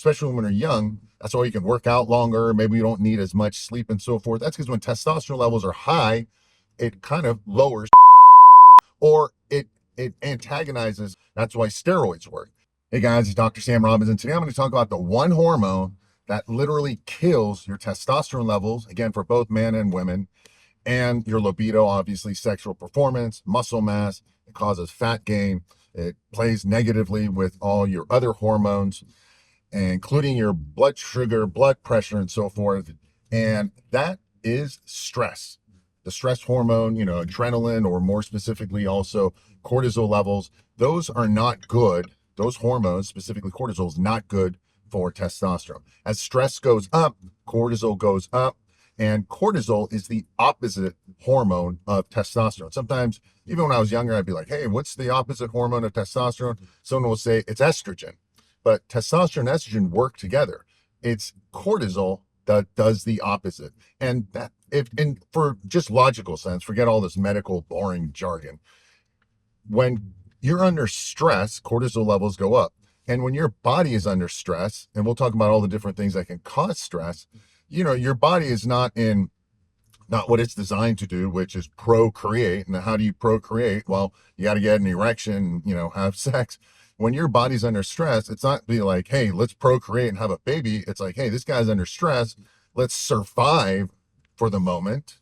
especially when you're young, that's why you can work out longer. Maybe you don't need as much sleep and so forth. That's because when testosterone levels are high, it kind of lowers or it antagonizes. That's why steroids work. Hey guys, it's Dr. Sam Robinson. Today I'm going to talk about the one hormone that literally kills your testosterone levels, again, for both men and women, and your libido, obviously, sexual performance, muscle mass. It causes fat gain. It plays negatively with all your other hormones, including your blood sugar, blood pressure, and so forth. And that is stress. The stress hormone, adrenaline, or more specifically also cortisol levels, those are not good. Those hormones, specifically cortisol, is not good for testosterone. As stress goes up, cortisol goes up, and cortisol is the opposite hormone of testosterone. Sometimes, even when I was younger, I'd be like, hey, what's the opposite hormone of testosterone? Someone will say it's estrogen. But testosterone and estrogen work together. It's cortisol that does the opposite. And that, for just logical sense, forget all this medical boring jargon. When you're under stress, cortisol levels go up. And when your body is under stress, and we'll talk about all the different things that can cause stress, your body is not what it's designed to do, which is procreate. And how do you procreate? Well, you got to get an erection, have sex. When your body's under stress, it's not be like, hey, let's procreate and have a baby. It's like, hey, this guy's under stress. Let's survive for the moment,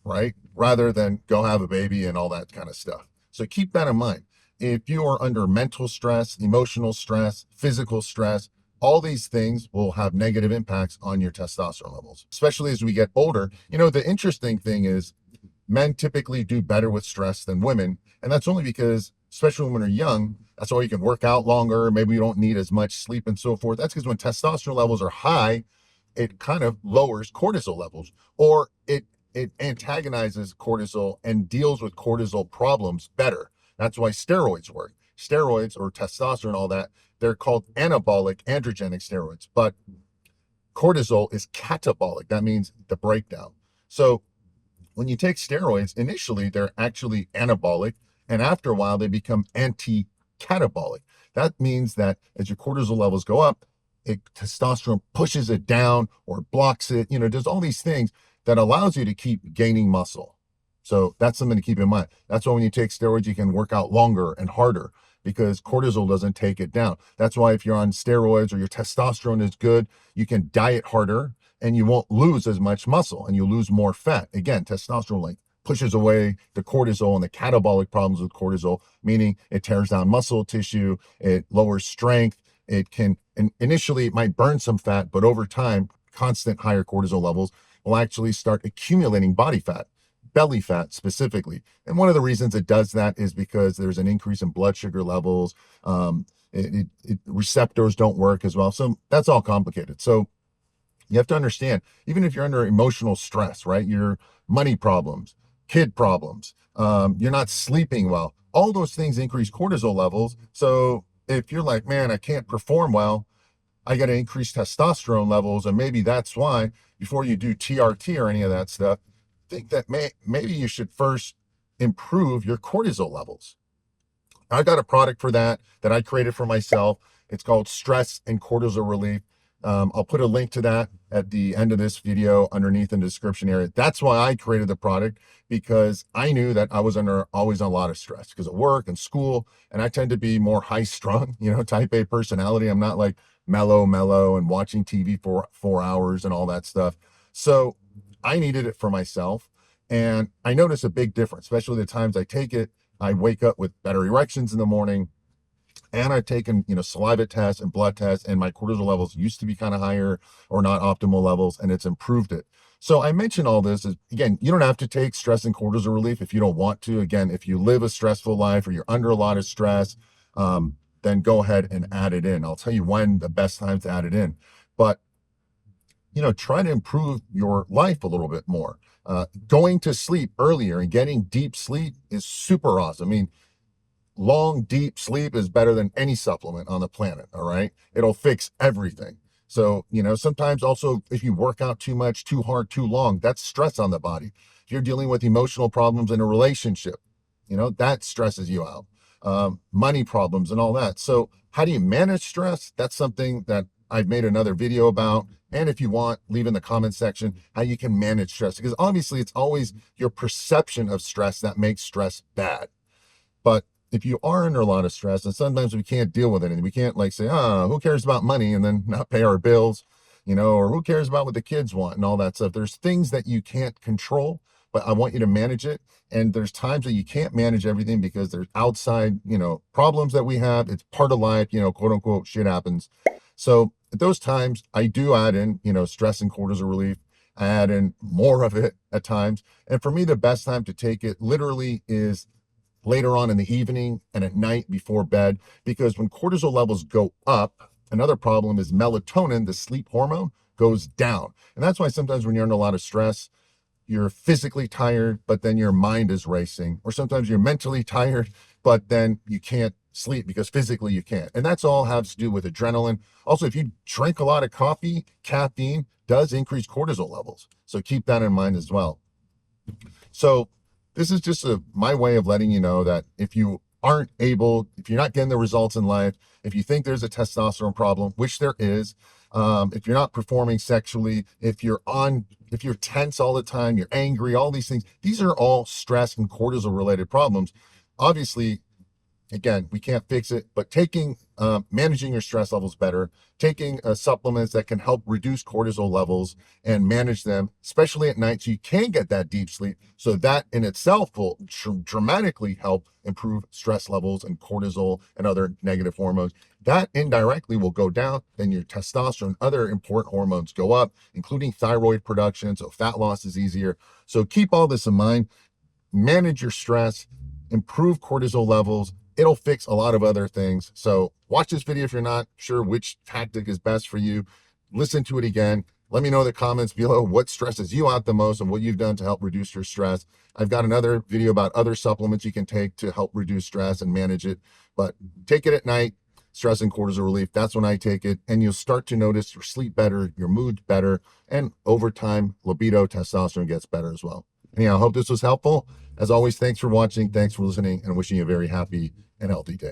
right? Rather than go have a baby and all that kind of stuff. So keep that in mind. If you are under mental stress, emotional stress, physical stress, all these things will have negative impacts on your testosterone levels, especially as we get older. The interesting thing is men typically do better with stress than women. And that's only because, especially when you're young, that's why you can work out longer. Maybe you don't need as much sleep and so forth. That's because when testosterone levels are high, it kind of lowers cortisol levels, or it antagonizes cortisol and deals with cortisol problems better. That's why steroids work. Steroids, or testosterone, all that, they're called anabolic androgenic steroids, but cortisol is catabolic. That means the breakdown. So when you take steroids, initially they're actually anabolic, and after a while they become anti-catabolic. That means that as your cortisol levels go up, testosterone pushes it down or blocks it, does all these things that allows you to keep gaining muscle. So that's something to keep in mind. That's why when you take steroids, you can work out longer and harder because cortisol doesn't take it down. That's why if you're on steroids or your testosterone is good, you can diet harder and you won't lose as much muscle and you lose more fat. Again, testosterone pushes away the cortisol and the catabolic problems with cortisol, meaning it tears down muscle tissue, it lowers strength. It can, and initially it might burn some fat, but over time, constant higher cortisol levels will actually start accumulating body fat, belly fat specifically. And one of the reasons it does that is because there's an increase in blood sugar levels. Receptors don't work as well. So that's all complicated. So you have to understand, even if you're under emotional stress, right? Your money problems, kid problems, you're not sleeping well, all those things increase cortisol levels. So if you're like, man, I can't perform well, I got to increase testosterone levels, and maybe that's why before you do TRT or any of that stuff, think that maybe you should first improve your cortisol levels. I've got a product for that I created for myself. It's called Stress and Cortisol Relief. I'll put a link to that at the end of this video underneath in the description area. That's why I created the product, because I knew that I was always under a lot of stress because of work and school. And I tend to be more high strung, type A personality. I'm not like mellow and watching TV for 4 hours and all that stuff. So I needed it for myself. And I noticed a big difference, especially the times I take it. I wake up with better erections in the morning. And I've taken, saliva tests and blood tests, and my cortisol levels used to be kind of higher or not optimal levels, and it's improved it. So I mention all this is, again, you don't have to take stress and cortisol relief if you don't want to. Again, if you live a stressful life or you're under a lot of stress, then go ahead and add it in. I'll tell you when the best time to add it in. But, try to improve your life a little bit more. Going to sleep earlier and getting deep sleep is super awesome. I mean, long, deep sleep is better than any supplement on the planet. All right. It'll fix everything. So, sometimes also if you work out too much, too hard, too long, that's stress on the body. If you're dealing with emotional problems in a relationship, that stresses you out. Money problems and all that. So how do you manage stress? That's something that I've made another video about. And if you want, leave in the comment section how you can manage stress, because obviously it's always your perception of stress that makes stress bad. But if you are under a lot of stress, and sometimes we can't deal with it, and we can't like say, who cares about money, and then not pay our bills, or who cares about what the kids want and all that stuff. There's things that you can't control, but I want you to manage it. And there's times that you can't manage everything because there's outside, problems that we have. It's part of life, quote unquote, shit happens. So at those times, I do add in, stress and cortisol relief. I add in more of it at times. And for me, the best time to take it literally is later on in the evening and at night before bed, because when cortisol levels go up, another problem is melatonin, the sleep hormone, goes down. And that's why sometimes when you're under a lot of stress, you're physically tired, but then your mind is racing. Or sometimes you're mentally tired, but then you can't sleep because physically you can't. And that's all has to do with adrenaline. Also, if you drink a lot of coffee, caffeine does increase cortisol levels. So keep that in mind as well. So this is just my way of letting you know that if you're not getting the results in life, if you think there's a testosterone problem, which there is, if you're not performing sexually, if you're tense all the time, you're angry, all these things, these are all stress and cortisol related problems. Obviously, again, we can't fix it, but managing your stress levels better, taking supplements that can help reduce cortisol levels and manage them, especially at night, so you can get that deep sleep. So that in itself will dramatically help improve stress levels and cortisol and other negative hormones. That indirectly will go down, then your testosterone, other important hormones go up, including thyroid production, so fat loss is easier. So keep all this in mind, manage your stress, improve cortisol levels. It'll fix a lot of other things. So watch this video if you're not sure which tactic is best for you. Listen to it again. Let me know in the comments below what stresses you out the most and what you've done to help reduce your stress. I've got another video about other supplements you can take to help reduce stress and manage it. But take it at night, stress and cortisol relief. That's when I take it. And you'll start to notice your sleep better, your mood better, and over time, libido, testosterone gets better as well. Anyhow, I hope this was helpful. As always, thanks for watching. Thanks for listening, and wishing you a very happy and healthy day.